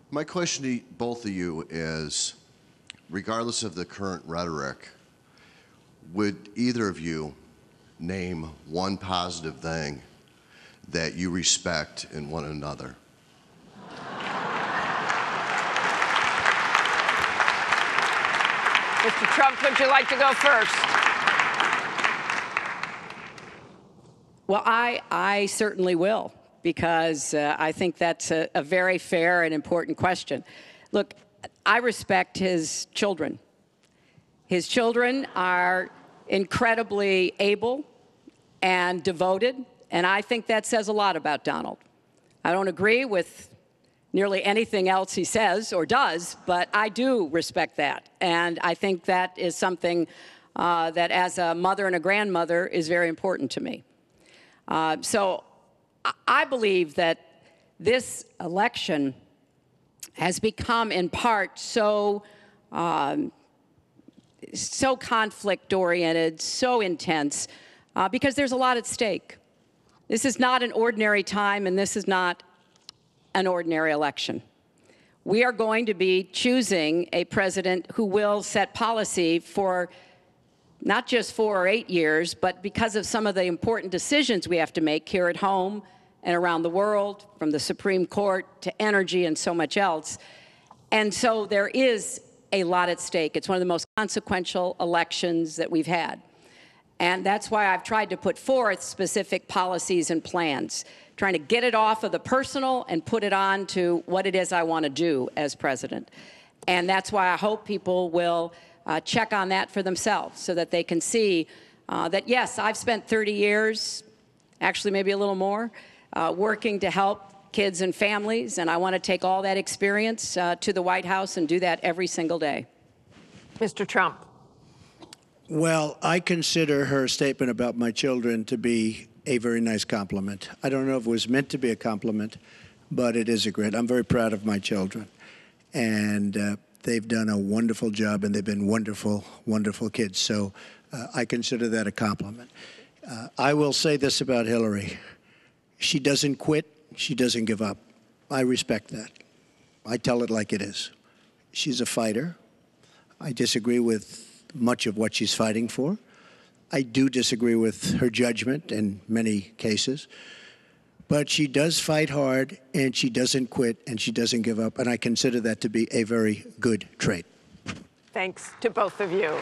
My question to both of you is, regardless of the current rhetoric, would either of you name one positive thing that you respect in one another? Mr. Trump, would you like to go first? Well, I certainly will, because I think that's a very fair and important question. Look, I respect his children. His children are incredibly able and devoted, and I think that says a lot about Donald. I don't agree with nearly anything else he says or does, but I do respect that. And I think that is something that, as a mother and a grandmother, is very important to me. So I believe that this election has become, in part, so conflict-oriented, so intense, because there's a lot at stake. This is not an ordinary time, and this is not an ordinary election. We are going to be choosing a president who will set policy for not just 4 or 8 years, but because of some of the important decisions we have to make here at home and around the world, from the Supreme Court to energy and so much else. And so there is a lot at stake. It's one of the most consequential elections that we've had. And that's why I've tried to put forth specific policies and plans, trying to get it off of the personal and put it on to what it is I want to do as president. And that's why I hope people will check on that for themselves, so that they can see that, yes, I've spent 30 years, actually maybe a little more, working to help kids and families, and I want to take all that experience to the White House and do that every single day. Mr. Trump. Well, I consider her statement about my children to be a very nice compliment. I don't know if it was meant to be a compliment, but it is a great. I'm very proud of my children, and they've done a wonderful job, and they've been wonderful, wonderful kids. So I consider that a compliment. I will say this about Hillary. She doesn't quit. She doesn't give up. I respect that. I tell it like it is. She's a fighter. I disagree with much of what she's fighting for. I do disagree with her judgment in many cases. But she does fight hard, and she doesn't quit, and she doesn't give up. And I consider that to be a very good trait. Thanks to both of you.